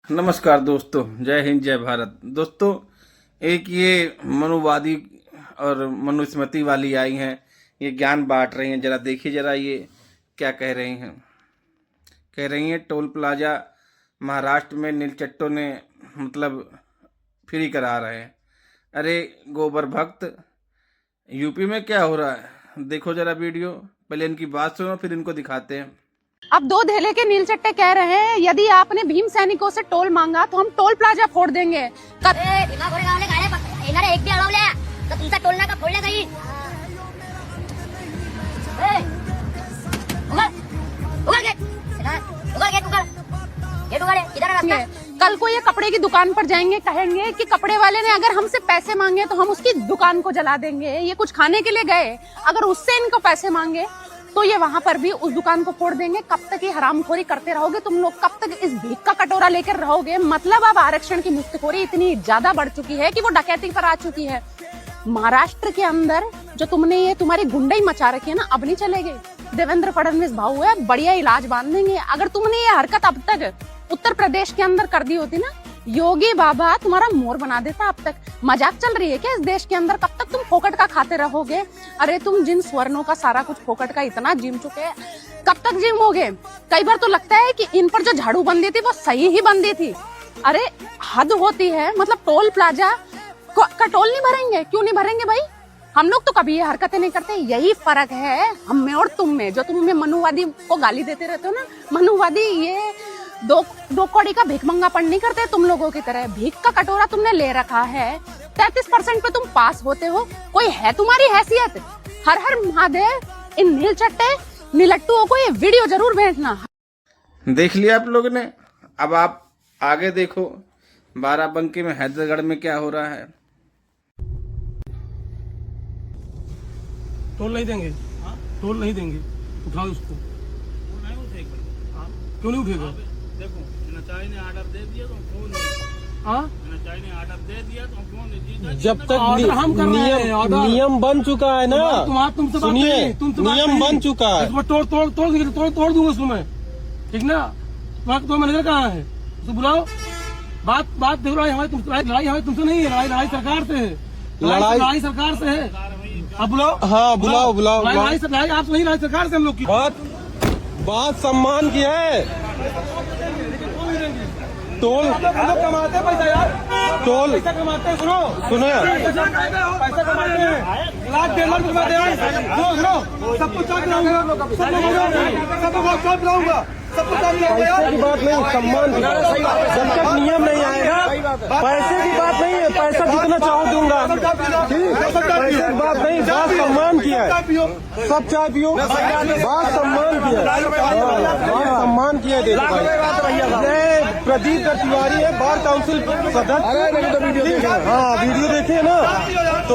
नमस्कार दोस्तों, जय हिंद जय भारत। दोस्तों, एक ये मनुवादी और मनुस्मृति वाली आई हैं, ये ज्ञान बांट रही हैं। जरा देखिए, जरा ये क्या कह रही हैं। कह रही हैं टोल प्लाजा महाराष्ट्र में नीलचट्टों ने मतलब फ्री करा रहे हैं। अरे गोबर भक्त, यूपी में क्या हो रहा है देखो जरा वीडियो। पहले इनकी बात सुनो, फिर इनको दिखाते हैं। अब दो धेले के नीलचट्टे कह रहे हैं यदि आपने भीम सैनिकों से टोल मांगा तो हम टोल प्लाजा फोड़ देंगे। एक भी अडवल्या तर तुमचा टोल नाका फोडल्या जाईल। कल को ये कपड़े की दुकान पर जाएंगे, कहेंगे कि कपड़े वाले ने अगर हमसे पैसे मांगे तो हम उसकी दुकान को जला देंगे। ये कुछ खाने के लिए गए, अगर उससे इनको पैसे मांगे तो ये वहां पर भी उस दुकान को फोड़ देंगे। कब तक ये हरामखोरी करते रहोगे तुम लोग? कब तक इस भीख का कटोरा लेकर रहोगे? मतलब अब आरक्षण की मुफ्तखोरी इतनी ज्यादा बढ़ चुकी है कि वो डकैती पर आ चुकी है। महाराष्ट्र के अंदर जो तुमने ये तुम्हारी गुंडाई मचा रखी है ना, अब नहीं चलेगी। देवेंद्र फडणवीस भाऊ है, बढ़िया इलाज बांध देंगे। अगर तुमने ये हरकत अब तक उत्तर प्रदेश के अंदर कर दी होती ना, योगी बाबा तुम्हारा मोर बना देता। अब तक मजाक चल रही है क्या इस देश के अंदर? कब तक तुम फोकट का खाते रहोगे? अरे तुम जिन स्वर्णों का सारा कुछ फोकट का इतना जिम चुके हैं, कब तक जिम होगे? कई बार तो लगता है कि इन पर जो झाड़ू बंदी थी वो सही ही बंदी थी। अरे हद होती है। मतलब टोल प्लाजा का टोल नहीं भरेंगे? क्यों नहीं भरेंगे भाई? हम लोग तो कभी ये हरकतें नहीं करते। यही फर्क है हम में और तुम में। जो तुम में मनुवादी को गाली देते रहते हो ना, मनुवादी ये दो कौड़ी का भिखमंगापन नहीं करते तुम लोगों की तरह। भीख का कटोरा तुमने ले रखा है। 33% पे तुम पास होते हो। कोई है तुम्हारी हैसियत? हर हर महादेव। इन नीलचट्टे नीलट्टुओं को ये वीडियो जरूर भेजना। देख लिया आप लोगों ने। अब आप आगे देखो, बाराबंकी में, हैदरगढ़ में क्या हो रहा है। टोल नहीं देंगे, टोल नहीं देंगे, उठाओ उसको। क्यों नहीं उठेगा? देखो, नचाई ने ऑर्डर दे दिया तो क्यों नहीं? हाँ, नचाई ने ऑर्डर दे दिया तो क्यों नहीं? जब तक ऑर्डर हम कर रहे हैं, ऑर्डर। नियम बन चुका है ना, तुमसे बात सुनिए, नहीं, तुमसे बात नियम नहीं। बन चुका है। इसको तोड़ दूंगा उसको मैं, ठीक ना? तुम्हारा मैनेजर कहाँ है? उसको बुलाओ। बात देखो, लड़ाई हमारी तुमसे नहीं है, लड़ाई सरकार से है। लड़ाई सरकार से है। अब बुलाओ। हाँ, बुलाओ। लड़ाई आपसे नहीं, लड़ाई सरकार से हम लोग की। बात सम्मान की है। टोल कमाते हैं पैसा यार, टोल पैसा कमाते हैं। सुनो, पैसा कमाते हैं, लाख 1.5 लाख कमाते हैं। सुनो, सबको चाय पिलाऊंगा, सबको चाय पिलाऊंगा, सबको चाय पिलाऊंगा यार। पैसे की बात नहीं, सम्मान की बात। जब तक नियम नहीं आएगा, पैसे की बात नहीं है। पैसा जितना चाहो दूंगा, पैसे की बात नहीं। बात सम्मान की है। सब चाय पियो, बात सम्मान की है। बात सम्मान की है। देखो भाई, प्रदीप तिवारी है, बार काउंसिल सदस्य। हाँ, वीडियो देखे ना तो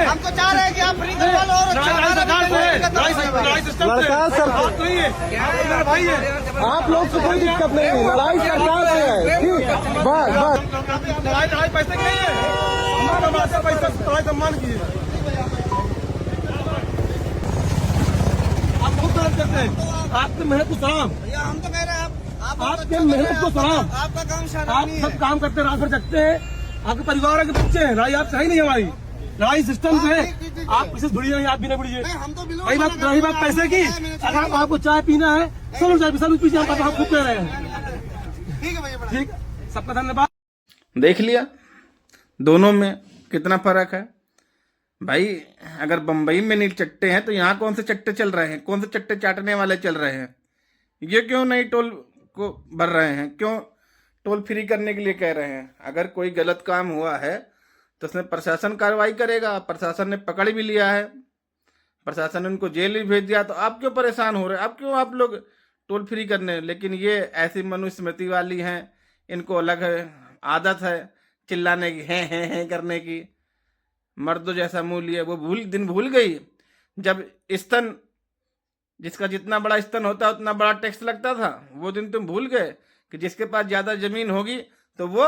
हमको चाह रहे हैं कि आप फ्री करवा लो और लड़का सर भाई है। आप लोग से कोई दिक्कत नहीं है, लड़ाई सरकार से है। ठीक, बस लड़ाई पैसे की नहीं है, हमारा पैसा लड़ाई सम्मान की है। आप बहुत मेहनत करते हैं, आपकी मेहनत को सलाम। हम तो कह रहे हैं आपके मेहनत को सलाम। आपका काम आप सब काम करते हैं, रात भर जगते हैं, आपके परिवार के बच्चे हैं। लड़ाई आप सही नहीं है हमारी, लड़ाई सिस्टम से है। आप इसे भिड़िए नहीं, आप भी नहीं भिड़िए। हम तो रही बात पैसे की, अगर आपको चाय पीना है चलो चाय सब पीछे, हम खूब कह रहे हैं। ठीक है भैया, ठीक, सबका धन्यवाद। देख लिया दोनों में कितना फर्क है भाई। अगर बंबई में नीलचट्टे हैं तो यहाँ कौन से चट्टे चल रहे हैं? कौन से चट्टे चाटने वाले चल रहे हैं? ये क्यों नहीं टोल को भर रहे हैं? क्यों टोल फ्री करने के लिए कह रहे हैं? अगर कोई गलत काम हुआ है तो उसमें प्रशासन कार्रवाई करेगा। प्रशासन ने पकड़ भी लिया है, प्रशासन ने उनको जेल भी भेज दिया, तो आप क्यों परेशान हो रहे हैं? आप क्यों आप लोग टोल फ्री करने? लेकिन ये ऐसी मनुस्मृति वाली हैं, इनको अलग है आदत है चिल्लाने की, हैं करने की। मर्दों जैसा मुंह लिए वो भूल गई जब स्तन, जिसका जितना बड़ा स्तन होता है उतना बड़ा टैक्स लगता था। वो दिन तुम भूल गए कि जिसके पास ज्यादा जमीन होगी तो वो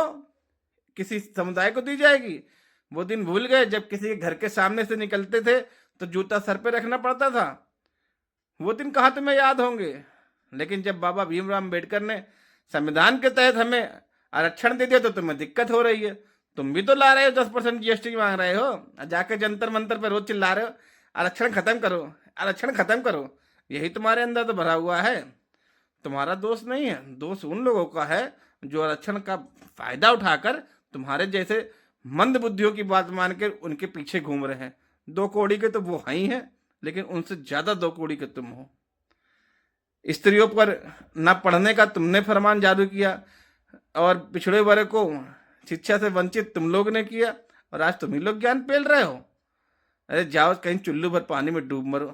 किसी समुदाय को दी जाएगी। वो दिन भूल गए जब किसी के घर के सामने से निकलते थे तो जूता सर पे रखना पड़ता था। वो दिन कहाँ तुम्हें याद होंगे। लेकिन जब बाबा भीमराव अम्बेडकर ने संविधान के तहत हमें आरक्षण दे दिया तो तुम्हें दिक्कत हो रही है। तुम भी तो ला रहे हो 10% GST मांग रहे हो, जाके जंतर मंतर पर रोज चिल्ला रहे हो आरक्षण खत्म करो, आरक्षण खत्म करो। यही तुम्हारे अंदर तो भरा हुआ है। तुम्हारा दोष नहीं है, दोष उन लोगों का है जो आरक्षण का फायदा उठाकर तुम्हारे जैसे मंद बुद्धियों की बात मान के उनके पीछे घूम रहे हैं। 2 कौड़ी के तो वो ही हैं, लेकिन उनसे ज्यादा 2 कौड़ी के तुम हो। स्त्रियों पर न पढ़ने का तुमने फरमान जारी किया और पिछड़े वर्ग को शिक्षा से वंचित तुम लोग ने किया, और आज तुम ही लोग ज्ञान पेल रहे हो। अरे जाओ कहीं चुल्लू भर पानी में डूब मरो।